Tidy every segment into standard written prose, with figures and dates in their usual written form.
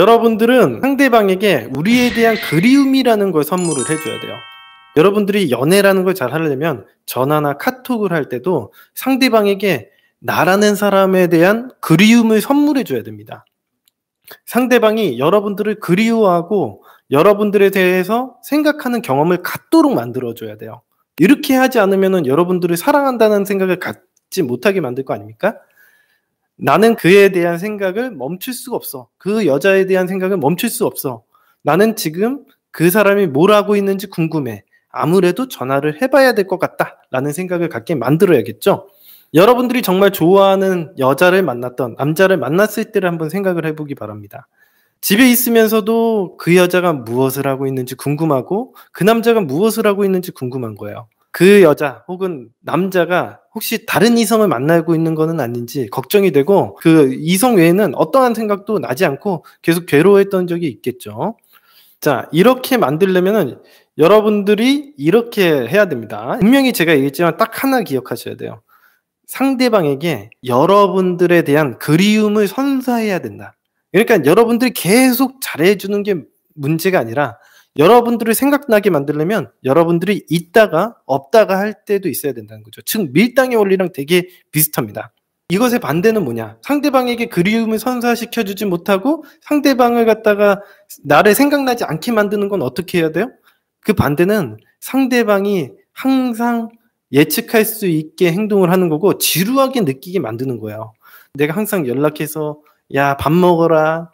여러분들은 상대방에게 우리에 대한 그리움이라는 걸 선물을 해줘야 돼요. 여러분들이 연애라는 걸 잘 하려면 전화나 카톡을 할 때도 상대방에게 나라는 사람에 대한 그리움을 선물해 줘야 됩니다. 상대방이 여러분들을 그리워하고 여러분들에 대해서 생각하는 경험을 갖도록 만들어 줘야 돼요. 이렇게 하지 않으면 여러분들을 사랑한다는 생각을 갖지 못하게 만들 거 아닙니까? 나는 그에 대한 생각을 멈출 수가 없어. 그 여자에 대한 생각을 멈출 수 없어. 나는 지금 그 사람이 뭘 하고 있는지 궁금해. 아무래도 전화를 해봐야 될 것 같다. 라는 생각을 갖게 만들어야겠죠. 여러분들이 정말 좋아하는 여자를 만났던 남자를 만났을 때를 한번 생각을 해보기 바랍니다. 집에 있으면서도 그 여자가 무엇을 하고 있는지 궁금하고 그 남자가 무엇을 하고 있는지 궁금한 거예요. 그 여자 혹은 남자가 혹시 다른 이성을 만나고 있는 거는 아닌지 걱정이 되고 그 이성 외에는 어떠한 생각도 나지 않고 계속 괴로워했던 적이 있겠죠. 자, 이렇게 만들려면은 여러분들이 이렇게 해야 됩니다. 분명히 제가 얘기했지만 딱 하나 기억하셔야 돼요. 상대방에게 여러분들에 대한 그리움을 선사해야 된다. 그러니까 여러분들이 계속 잘해주는 게 문제가 아니라 여러분들을 생각나게 만들려면 여러분들이 있다가 없다가 할 때도 있어야 된다는 거죠. 즉 밀당의 원리랑 되게 비슷합니다. 이것의 반대는 뭐냐? 상대방에게 그리움을 선사시켜주지 못하고 상대방을 갖다가 나를 생각나지 않게 만드는 건 어떻게 해야 돼요? 그 반대는 상대방이 항상 예측할 수 있게 행동을 하는 거고 지루하게 느끼게 만드는 거예요. 내가 항상 연락해서 야, 밥 먹어라.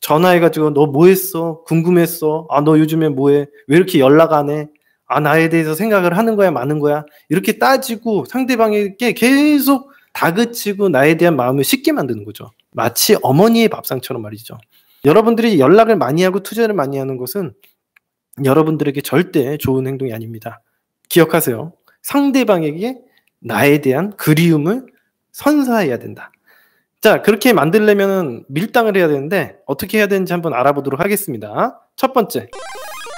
전화해가지고 너 뭐 했어? 궁금했어. 아, 너 요즘에 뭐해? 왜 이렇게 연락 안 해? 아, 나에 대해서 생각을 하는 거야, 마는 거야? 이렇게 따지고 상대방에게 계속 다그치고 나에 대한 마음을 쉽게 만드는 거죠. 마치 어머니의 밥상처럼 말이죠. 여러분들이 연락을 많이 하고 투자를 많이 하는 것은 여러분들에게 절대 좋은 행동이 아닙니다. 기억하세요. 상대방에게 나에 대한 그리움을 선사해야 된다. 자, 그렇게 만들려면 밀당을 해야 되는데 어떻게 해야 되는지 한번 알아보도록 하겠습니다. 첫 번째,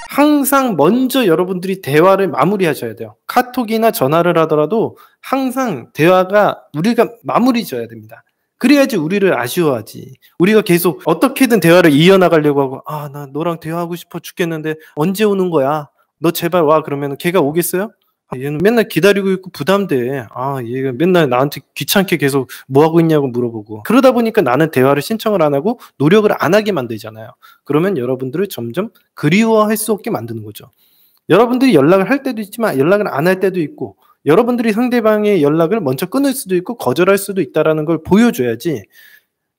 항상 먼저 여러분들이 대화를 마무리하셔야 돼요. 카톡이나 전화를 하더라도 항상 대화가 우리가 마무리 져야 됩니다. 그래야지 우리를 아쉬워하지. 우리가 계속 어떻게든 대화를 이어나가려고 하고 아, 나 너랑 대화하고 싶어 죽겠는데 언제 오는 거야? 너 제발 와. 그러면 걔가 오겠어요? 아, 얘는 맨날 기다리고 있고 부담돼. 아, 얘가 맨날 나한테 귀찮게 계속 뭐 하고 있냐고 물어보고. 그러다 보니까 나는 대화를 신청을 안 하고 노력을 안 하게 만들잖아요. 그러면 여러분들을 점점 그리워할 수 없게 만드는 거죠. 여러분들이 연락을 할 때도 있지만 연락을 안 할 때도 있고 여러분들이 상대방의 연락을 먼저 끊을 수도 있고 거절할 수도 있다는 걸 보여줘야지.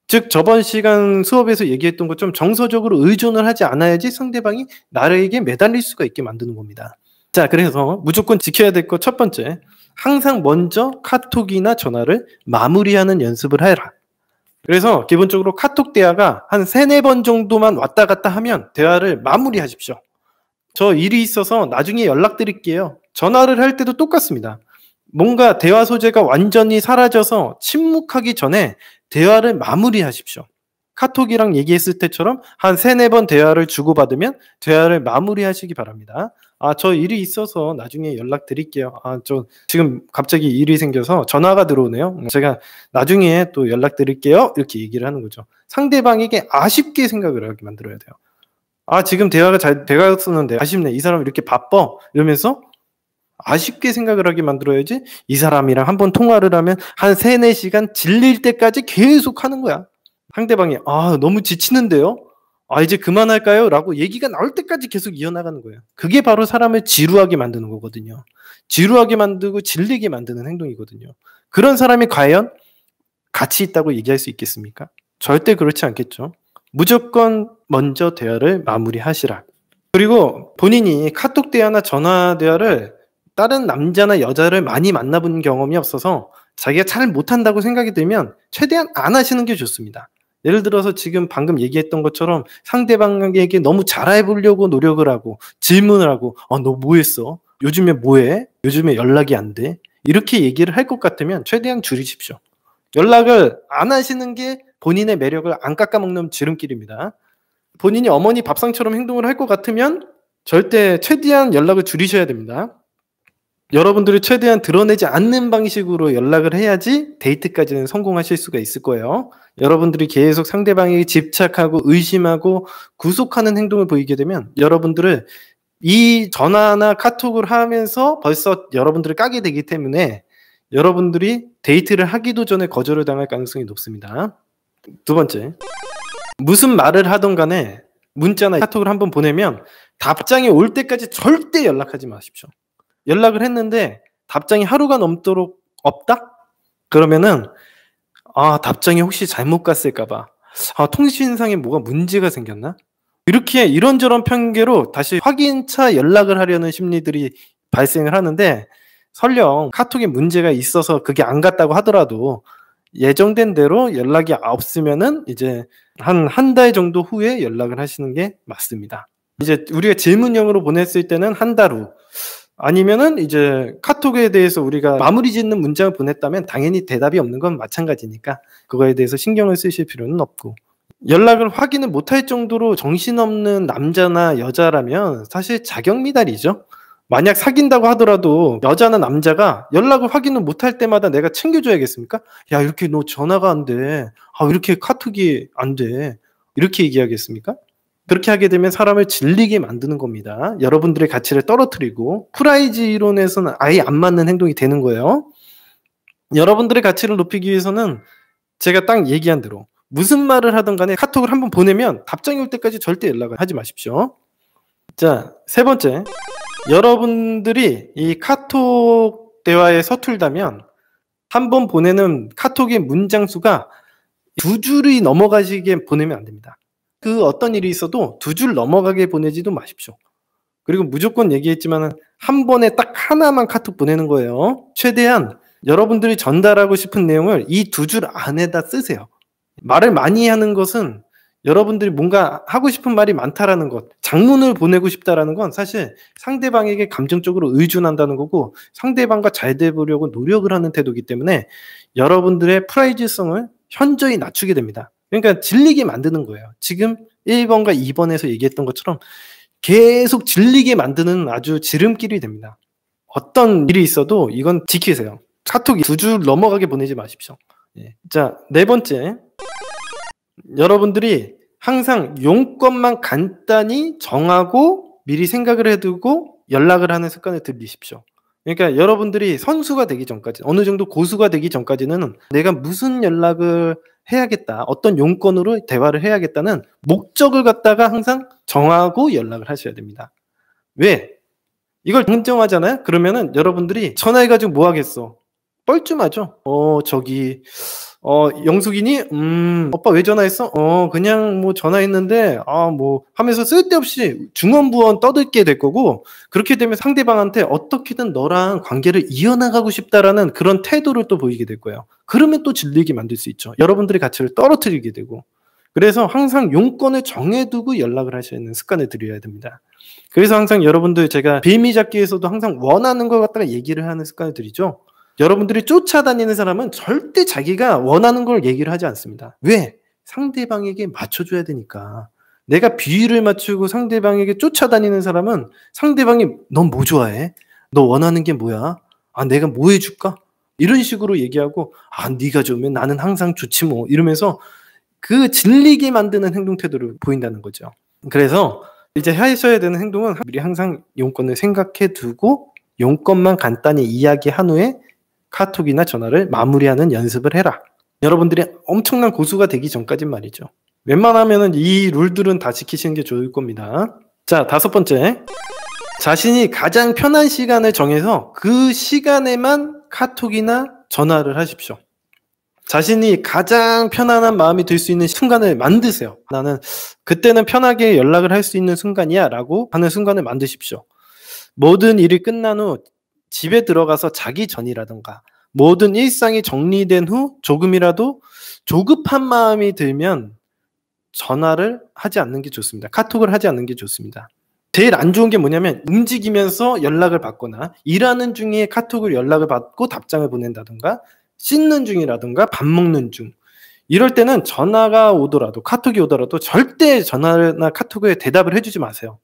즉 저번 시간 수업에서 얘기했던 것처럼 정서적으로 의존을 하지 않아야지 상대방이 나에게 매달릴 수가 있게 만드는 겁니다. 자, 그래서 무조건 지켜야 될 것 첫 번째, 항상 먼저 카톡이나 전화를 마무리하는 연습을 해라. 그래서 기본적으로 카톡 대화가 한 3-4번 정도만 왔다 갔다 하면 대화를 마무리하십시오. 저 일이 있어서 나중에 연락드릴게요. 전화를 할 때도 똑같습니다. 뭔가 대화 소재가 완전히 사라져서 침묵하기 전에 대화를 마무리하십시오. 카톡이랑 얘기했을 때처럼 한 3-4번 대화를 주고받으면 대화를 마무리하시기 바랍니다. 아, 저 일이 있어서 나중에 연락드릴게요. 아, 저 지금 갑자기 일이 생겨서 전화가 들어오네요. 제가 나중에 또 연락드릴게요. 이렇게 얘기를 하는 거죠. 상대방에게 아쉽게 생각을 하게 만들어야 돼요. 아, 지금 대화가 잘 돼갔었는데 아쉽네. 이 사람 이렇게 바빠. 이러면서 아쉽게 생각을 하게 만들어야지 이 사람이랑 한번 통화를 하면 한 3-4시간 질릴 때까지 계속 하는 거야. 상대방이 아, 너무 지치는데요? 아, 이제 그만할까요? 라고 얘기가 나올 때까지 계속 이어나가는 거예요. 그게 바로 사람을 지루하게 만드는 거거든요. 지루하게 만들고 질리게 만드는 행동이거든요. 그런 사람이 과연 가치 있다고 얘기할 수 있겠습니까? 절대 그렇지 않겠죠. 무조건 먼저 대화를 마무리하시라. 그리고 본인이 카톡 대화나 전화 대화를 다른 남자나 여자를 많이 만나본 경험이 없어서 자기가 잘 못한다고 생각이 들면 최대한 안 하시는 게 좋습니다. 예를 들어서 지금 방금 얘기했던 것처럼 상대방에게 너무 잘해보려고 노력을 하고 질문을 하고 너 뭐 했어? 요즘에 뭐 해? 요즘에 연락이 안 돼? 이렇게 얘기를 할 것 같으면 최대한 줄이십시오. 연락을 안 하시는 게 본인의 매력을 안 깎아먹는 지름길입니다. 본인이 어머니 밥상처럼 행동을 할 것 같으면 절대 최대한 연락을 줄이셔야 됩니다. 여러분들이 최대한 드러내지 않는 방식으로 연락을 해야지 데이트까지는 성공하실 수가 있을 거예요. 여러분들이 계속 상대방에게 집착하고 의심하고 구속하는 행동을 보이게 되면 여러분들을 이 전화나 카톡을 하면서 벌써 여러분들을 까게 되기 때문에 여러분들이 데이트를 하기도 전에 거절을 당할 가능성이 높습니다. 두 번째, 무슨 말을 하던 간에 문자나 카톡을 한번 보내면 답장이 올 때까지 절대 연락하지 마십시오. 연락을 했는데 답장이 하루가 넘도록 없다? 그러면은 답장이 혹시 잘못 갔을까 봐. 통신상에 뭐가 문제가 생겼나? 이렇게 이런저런 핑계로 다시 확인차 연락을 하려는 심리들이 발생을 하는데, 설령 카톡에 문제가 있어서 그게 안 갔다고 하더라도 예정된 대로 연락이 없으면은 이제 한 달 정도 후에 연락을 하시는 게 맞습니다. 이제 우리가 질문형으로 보냈을 때는 한 달 후, 아니면은 이제 카톡에 대해서 우리가 마무리 짓는 문장을 보냈다면 당연히 대답이 없는 건 마찬가지니까 그거에 대해서 신경을 쓰실 필요는 없고, 연락을 확인을 못할 정도로 정신없는 남자나 여자라면 사실 자격 미달이죠. 만약 사귄다고 하더라도 여자나 남자가 연락을 확인을 못할 때마다 내가 챙겨줘야겠습니까? 야, 이렇게 너 전화가 안 돼. 이렇게 카톡이 안 돼. 이렇게 얘기하겠습니까? 그렇게 하게 되면 사람을 질리게 만드는 겁니다. 여러분들의 가치를 떨어뜨리고 프라이즈 이론에서는 아예 안 맞는 행동이 되는 거예요. 여러분들의 가치를 높이기 위해서는 제가 딱 얘기한 대로 무슨 말을 하든 간에 카톡을 한번 보내면 답장이 올 때까지 절대 연락을 하지 마십시오. 자, 세 번째. 여러분들이 이 카톡 대화에 서툴다면 한번 보내는 카톡의 문장 수가 2줄이 넘어가시게 보내면 안 됩니다. 그 어떤 일이 있어도 2줄 넘어가게 보내지도 마십시오. 그리고 무조건 얘기했지만 한 번에 딱 하나만 카톡 보내는 거예요. 최대한 여러분들이 전달하고 싶은 내용을 이 2줄 안에다 쓰세요. 말을 많이 하는 것은 여러분들이 뭔가 하고 싶은 말이 많다라는 것, 장문을 보내고 싶다라는 건 사실 상대방에게 감정적으로 의존한다는 거고 상대방과 잘 되보려고 노력을 하는 태도이기 때문에 여러분들의 프라이즈성을 현저히 낮추게 됩니다. 그러니까 질리게 만드는 거예요. 지금 1번과 2번에서 얘기했던 것처럼 계속 질리게 만드는 아주 지름길이 됩니다. 어떤 일이 있어도 이건 지키세요. 카톡이 2줄 넘어가게 보내지 마십시오. 자, 네 번째. 여러분들이 항상 용건만 간단히 정하고 미리 생각을 해두고 연락을 하는 습관을 들이십시오. 그러니까 여러분들이 선수가 되기 전까지, 어느 정도 고수가 되기 전까지는 내가 무슨 연락을 해야겠다, 어떤 용건으로 대화를 해야겠다는 목적을 갖다가 항상 정하고 연락을 하셔야 됩니다. 왜? 이걸 정정하잖아요? 그러면은 여러분들이 전화해가지고 뭐 하겠어? 뻘쭘하죠? 영숙이니? 오빠 왜 전화했어? 그냥 뭐 전화했는데, 뭐 하면서 쓸데없이 중언부언 떠들게 될 거고, 그렇게 되면 상대방한테 어떻게든 너랑 관계를 이어나가고 싶다라는 그런 태도를 또 보이게 될 거예요. 그러면 또 질리게 만들 수 있죠. 여러분들의 가치를 떨어뜨리게 되고. 그래서 항상 용건을 정해두고 연락을 하셔야 하는 습관을 들여야 됩니다. 그래서 항상 여러분들 제가 빌미잡기에서도 항상 원하는 걸 갖다가 얘기를 하는 습관을 들이죠. 여러분들이 쫓아다니는 사람은 절대 자기가 원하는 걸 얘기를 하지 않습니다. 왜? 상대방에게 맞춰줘야 되니까. 내가 비위를 맞추고 상대방에게 쫓아다니는 사람은 상대방이 넌 뭐 좋아해? 너 원하는 게 뭐야? 내가 뭐 해줄까? 이런 식으로 얘기하고 네가 좋으면 나는 항상 좋지 뭐 이러면서 그 질리게 만드는 행동 태도를 보인다는 거죠. 그래서 이제 하셔야 되는 행동은 미리 항상 용건을 생각해 두고 용건만 간단히 이야기한 후에 카톡이나 전화를 마무리하는 연습을 해라. 여러분들이 엄청난 고수가 되기 전까진 말이죠. 웬만하면 이 룰들은 다 지키시는 게 좋을 겁니다. 자, 5번째. 자신이 가장 편한 시간을 정해서 그 시간에만 카톡이나 전화를 하십시오. 자신이 가장 편안한 마음이 들 수 있는 순간을 만드세요. 나는 그때는 편하게 연락을 할 수 있는 순간이야 라고 하는 순간을 만드십시오. 모든 일이 끝난 후 집에 들어가서 자기 전이라던가 모든 일상이 정리된 후 조금이라도 조급한 마음이 들면 전화를 하지 않는 게 좋습니다. 카톡을 하지 않는 게 좋습니다. 제일 안 좋은 게 뭐냐면 움직이면서 연락을 받거나 일하는 중에 카톡을 연락을 받고 답장을 보낸다던가 씻는 중이라던가 밥 먹는 중, 이럴 때는 전화가 오더라도 카톡이 오더라도 절대 전화나 카톡에 대답을 해주지 마세요.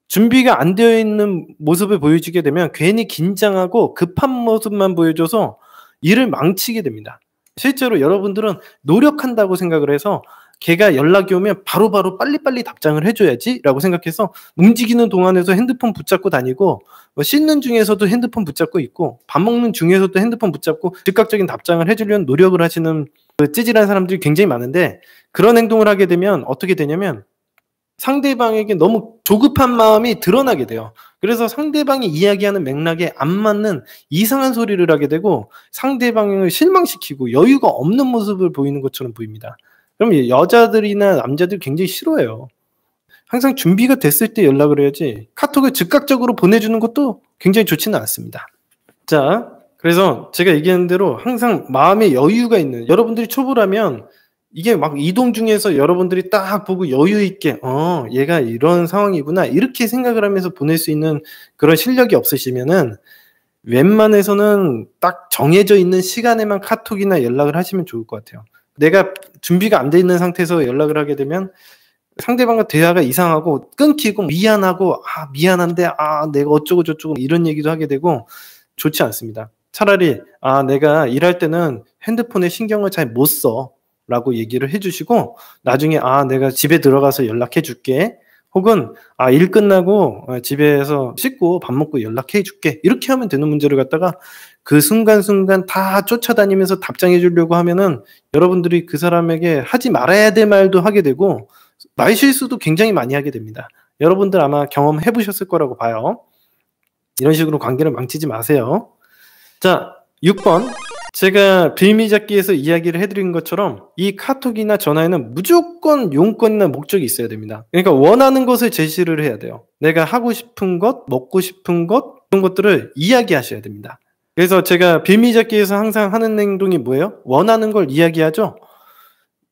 준비가 안 되어 있는 모습을 보여주게 되면 괜히 긴장하고 급한 모습만 보여줘서 일을 망치게 됩니다. 실제로 여러분들은 노력한다고 생각을 해서 걔가 연락이 오면 바로바로 빨리빨리 답장을 해줘야지라고 생각해서 움직이는 동안에도 핸드폰 붙잡고 다니고 뭐 씻는 중에서도 핸드폰 붙잡고 있고 밥 먹는 중에서도 핸드폰 붙잡고 즉각적인 답장을 해주려는 노력을 하시는 그 찌질한 사람들이 굉장히 많은데, 그런 행동을 하게 되면 어떻게 되냐면 상대방에게 너무 조급한 마음이 드러나게 돼요. 그래서 상대방이 이야기하는 맥락에 안 맞는 이상한 소리를 하게 되고 상대방을 실망시키고 여유가 없는 모습을 보이는 것처럼 보입니다. 그럼 여자들이나 남자들 굉장히 싫어해요. 항상 준비가 됐을 때 연락을 해야지 카톡을 즉각적으로 보내주는 것도 굉장히 좋지는 않습니다. 자, 그래서 제가 얘기한 대로 항상 마음에 여유가 있는, 여러분들이 초보라면 이게 막 이동 중에서 여러분들이 딱 보고 여유 있게 얘가 이런 상황이구나 이렇게 생각을 하면서 보낼 수 있는 그런 실력이 없으시면은 웬만해서는 딱 정해져 있는 시간에만 카톡이나 연락을 하시면 좋을 것 같아요. 내가 준비가 안 돼 있는 상태에서 연락을 하게 되면 상대방과 대화가 이상하고 끊기고 미안하고 미안한데 내가 어쩌고 저쩌고 이런 얘기도 하게 되고 좋지 않습니다. 차라리 내가 일할 때는 핸드폰에 신경을 잘 못 써 라고 얘기를 해주시고 나중에 내가 집에 들어가서 연락해 줄게, 혹은 일 끝나고 집에서 씻고 밥 먹고 연락해 줄게, 이렇게 하면 되는 문제를 갖다가 그 순간순간 다 쫓아다니면서 답장해 주려고 하면은 여러분들이 그 사람에게 하지 말아야 될 말도 하게 되고 말 실수도 굉장히 많이 하게 됩니다. 여러분들 아마 경험해 보셨을 거라고 봐요. 이런 식으로 관계를 망치지 마세요. 자, 6번. 제가 빌미잡기에서 이야기를 해드린 것처럼 이 카톡이나 전화에는 무조건 용건이나 목적이 있어야 됩니다. 그러니까 원하는 것을 제시를 해야 돼요. 내가 하고 싶은 것, 먹고 싶은 것, 이런 것들을 이야기하셔야 됩니다. 그래서 제가 빌미잡기에서 항상 하는 행동이 뭐예요? 원하는 걸 이야기하죠.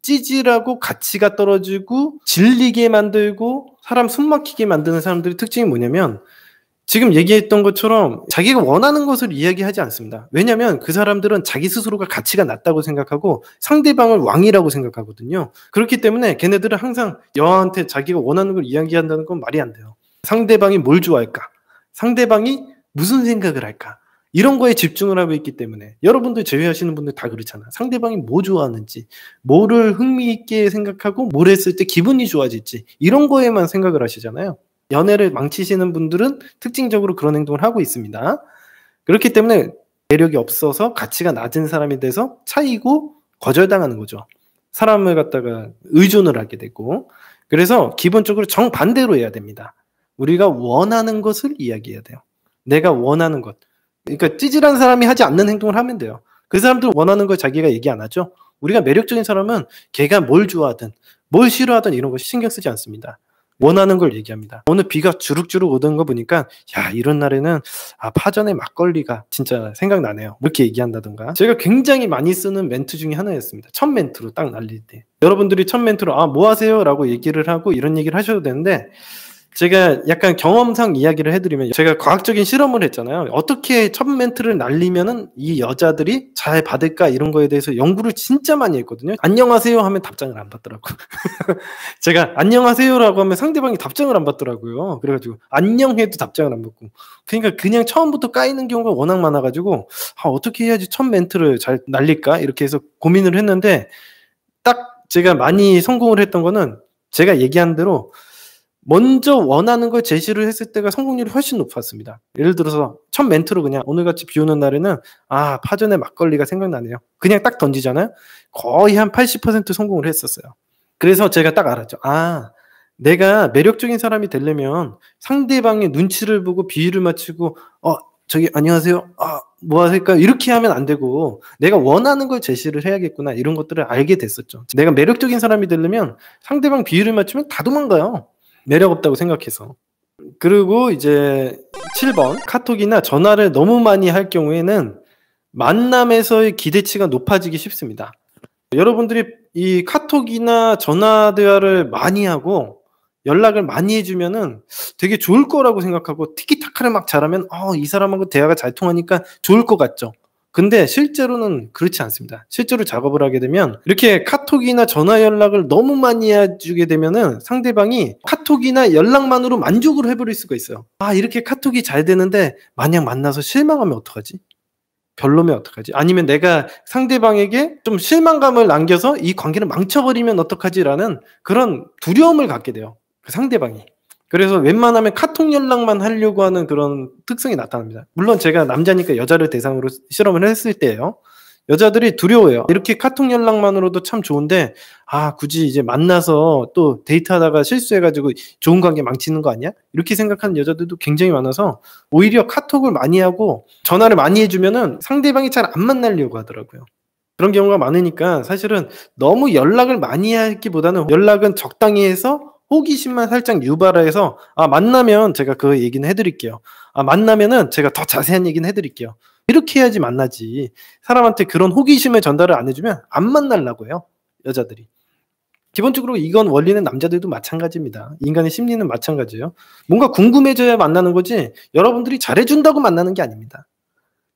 찌질하고 가치가 떨어지고 질리게 만들고 사람 숨막히게 만드는 사람들의 특징이 뭐냐면 지금 얘기했던 것처럼 자기가 원하는 것을 이야기하지 않습니다. 왜냐하면 그 사람들은 자기 스스로가 가치가 낮다고 생각하고 상대방을 왕이라고 생각하거든요. 그렇기 때문에 걔네들은 항상 여한테 자기가 원하는 걸 이야기한다는 건 말이 안 돼요. 상대방이 뭘 좋아할까? 상대방이 무슨 생각을 할까? 이런 거에 집중을 하고 있기 때문에 여러분들 제외하시는 분들 다 그렇잖아. 상대방이 뭐 좋아하는지, 뭐를 흥미있게 생각하고 뭘 했을 때 기분이 좋아질지 이런 거에만 생각을 하시잖아요. 연애를 망치시는 분들은 특징적으로 그런 행동을 하고 있습니다. 그렇기 때문에 매력이 없어서 가치가 낮은 사람이 돼서 차이고 거절당하는 거죠. 사람을 갖다가 의존을 하게 되고. 그래서 기본적으로 정반대로 해야 됩니다. 우리가 원하는 것을 이야기해야 돼요. 내가 원하는 것. 그러니까 찌질한 사람이 하지 않는 행동을 하면 돼요. 그 사람들 원하는 걸 자기가 얘기 안 하죠. 우리가 매력적인 사람은 걔가 뭘 좋아하든 뭘 싫어하든 이런 거 신경 쓰지 않습니다. 원하는 걸 얘기합니다. 오늘 비가 주룩주룩 오던 거 보니까 이런 날에는 파전에 막걸리가 진짜 생각나네요. 이렇게 얘기한다든가. 제가 굉장히 많이 쓰는 멘트 중에 하나였습니다. 첫 멘트로 딱 날릴 때. 여러분들이 첫 멘트로 뭐 하세요? 라고 얘기를 하고 이런 얘기를 하셔도 되는데 제가 약간 경험상 이야기를 해드리면 제가 과학적인 실험을 했잖아요. 어떻게 첫 멘트를 날리면은 이 여자들이 잘 받을까 이런 거에 대해서 연구를 진짜 많이 했거든요. 안녕하세요 하면 답장을 안 받더라고. 제가 안녕하세요라고 하면 상대방이 답장을 안 받더라고요. 그래가지고 안녕해도 답장을 안 받고. 그러니까 그냥 처음부터 까이는 경우가 워낙 많아가지고 어떻게 해야지 첫 멘트를 잘 날릴까 이렇게 해서 고민을 했는데 딱 제가 많이 성공을 했던 거는 제가 얘기한 대로 먼저 원하는 걸 제시를 했을 때가 성공률이 훨씬 높았습니다. 예를 들어서 첫 멘트로 그냥 오늘같이 비 오는 날에는 파전에 막걸리가 생각나네요. 그냥 딱 던지잖아요. 거의 한 80% 성공을 했었어요. 그래서 제가 딱 알았죠. 내가 매력적인 사람이 되려면 상대방의 눈치를 보고 비위를 맞추고 저기 안녕하세요. 뭐 하실까요? 이렇게 하면 안 되고 내가 원하는 걸 제시를 해야겠구나 이런 것들을 알게 됐었죠. 내가 매력적인 사람이 되려면 상대방 비위를 맞추면 다 도망가요. 매력 없다고 생각해서. 그리고 이제 7번 카톡이나 전화를 너무 많이 할 경우에는 만남에서의 기대치가 높아지기 쉽습니다. 여러분들이 이 카톡이나 전화 대화를 많이 하고 연락을 많이 해주면은 되게 좋을 거라고 생각하고 티키타카를 막 잘하면 이 사람하고 대화가 잘 통하니까 좋을 것 같죠. 근데 실제로는 그렇지 않습니다. 실제로 작업을 하게 되면 이렇게 카톡이나 전화 연락을 너무 많이 해주게 되면은 상대방이 카톡이나 연락만으로 만족을 해버릴 수가 있어요. 이렇게 카톡이 잘 되는데 만약 만나서 실망하면 어떡하지? 별로면 어떡하지? 아니면 내가 상대방에게 좀 실망감을 남겨서 이 관계를 망쳐버리면 어떡하지라는 그런 두려움을 갖게 돼요. 그 상대방이. 그래서 웬만하면 카톡 연락만 하려고 하는 그런 특성이 나타납니다. 물론 제가 남자니까 여자를 대상으로 실험을 했을 때예요. 여자들이 두려워해요. 이렇게 카톡 연락만으로도 참 좋은데 굳이 이제 만나서 또 데이트하다가 실수해가지고 좋은 관계 망치는 거 아니야? 이렇게 생각하는 여자들도 굉장히 많아서 오히려 카톡을 많이 하고 전화를 많이 해주면은 상대방이 잘 안 만나려고 하더라고요. 그런 경우가 많으니까 사실은 너무 연락을 많이 하기보다는 연락은 적당히 해서 호기심만 살짝 유발해서 만나면 제가 그 얘기는 해드릴게요. 만나면은 제가 더 자세한 얘기는 해드릴게요. 이렇게 해야지 만나지. 사람한테 그런 호기심을 전달을 안 해주면 안 만나려고 해요. 여자들이. 기본적으로 이건 원리는 남자들도 마찬가지입니다. 인간의 심리는 마찬가지예요. 뭔가 궁금해져야 만나는 거지 여러분들이 잘해준다고 만나는 게 아닙니다.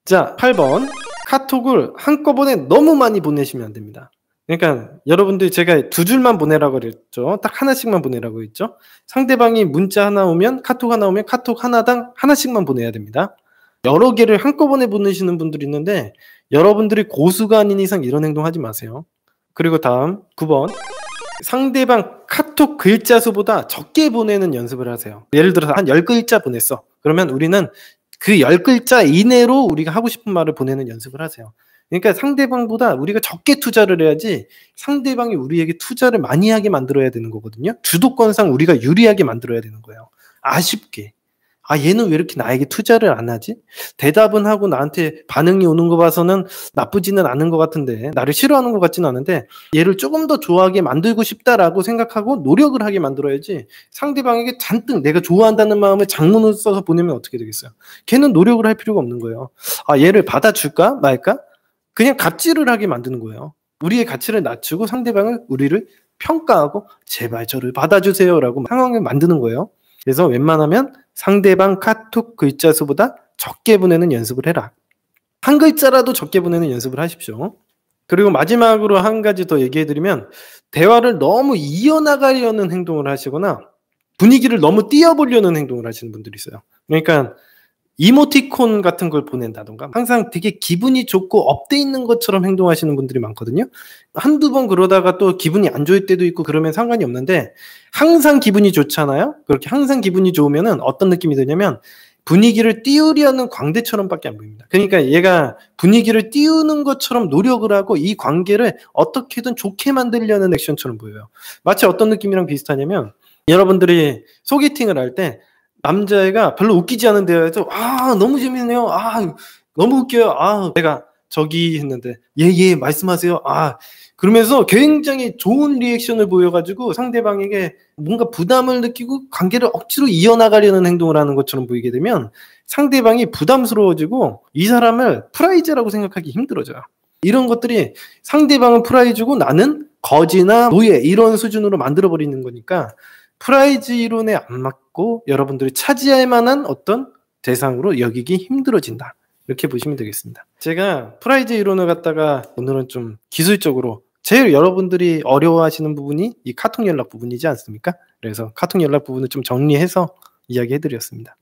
자, 8번. 카톡을 한꺼번에 너무 많이 보내시면 안 됩니다. 그러니까 여러분들 제가 2줄만 보내라고 그랬죠. 딱 하나씩만 보내라고 했죠. 상대방이 문자 하나 오면 카톡 하나 오면 카톡 하나당 하나씩만 보내야 됩니다. 여러 개를 한꺼번에 보내시는 분들이 있는데 여러분들이 고수가 아닌 이상 이런 행동 하지 마세요. 그리고 다음 9번. 상대방 카톡 글자 수보다 적게 보내는 연습을 하세요. 예를 들어서 한 10글자 보냈어. 그러면 우리는 그 10글자 이내로 우리가 하고 싶은 말을 보내는 연습을 하세요. 그러니까 상대방보다 우리가 적게 투자를 해야지 상대방이 우리에게 투자를 많이 하게 만들어야 되는 거거든요. 주도권상 우리가 유리하게 만들어야 되는 거예요. 아쉽게. 얘는 왜 이렇게 나에게 투자를 안 하지? 대답은 하고 나한테 반응이 오는 거 봐서는 나쁘지는 않은 것 같은데 나를 싫어하는 것 같지는 않은데 얘를 조금 더 좋아하게 만들고 싶다라고 생각하고 노력을 하게 만들어야지 상대방에게 잔뜩 내가 좋아한다는 마음을 장문을 써서 보내면 어떻게 되겠어요? 걔는 노력을 할 필요가 없는 거예요. 얘를 받아줄까 말까? 그냥 갑질을 하게 만드는 거예요. 우리의 가치를 낮추고 상대방을 우리를 평가하고 제발 저를 받아주세요라고 상황을 만드는 거예요. 그래서 웬만하면 상대방 카톡 글자 수보다 적게 보내는 연습을 해라. 한 글자라도 적게 보내는 연습을 하십시오. 그리고 마지막으로 한 가지 더 얘기해드리면 대화를 너무 이어나가려는 행동을 하시거나 분위기를 너무 띄워보려는 행동을 하시는 분들이 있어요. 그러니까 이모티콘 같은 걸 보낸다던가 항상 되게 기분이 좋고 업돼 있는 것처럼 행동하시는 분들이 많거든요. 한두 번 그러다가 또 기분이 안 좋을 때도 있고 그러면 상관이 없는데 항상 기분이 좋잖아요. 그렇게 항상 기분이 좋으면은 어떤 느낌이 드냐면 분위기를 띄우려는 광대처럼밖에 안 보입니다. 그러니까 얘가 분위기를 띄우는 것처럼 노력을 하고 이 관계를 어떻게든 좋게 만들려는 액션처럼 보여요. 마치 어떤 느낌이랑 비슷하냐면 여러분들이 소개팅을 할 때 남자애가 별로 웃기지 않은 대화에서 너무 재밌네요. 너무 웃겨요. 내가 저기 했는데 예 말씀하세요. 그러면서 굉장히 좋은 리액션을 보여가지고 상대방에게 뭔가 부담을 느끼고 관계를 억지로 이어나가려는 행동을 하는 것처럼 보이게 되면 상대방이 부담스러워지고 이 사람을 프라이즈라고 생각하기 힘들어져요. 이런 것들이 상대방은 프라이즈고 나는 거지나 노예 이런 수준으로 만들어버리는 거니까 프라이즈 이론에 안 맞고 여러분들이 차지할 만한 어떤 대상으로 여기기 힘들어진다. 이렇게 보시면 되겠습니다. 제가 프라이즈 이론을 갖다가 오늘은 좀 기술적으로 제일 여러분들이 어려워하시는 부분이 이 카톡 연락 부분이지 않습니까? 그래서 카톡 연락 부분을 좀 정리해서 이야기해드렸습니다.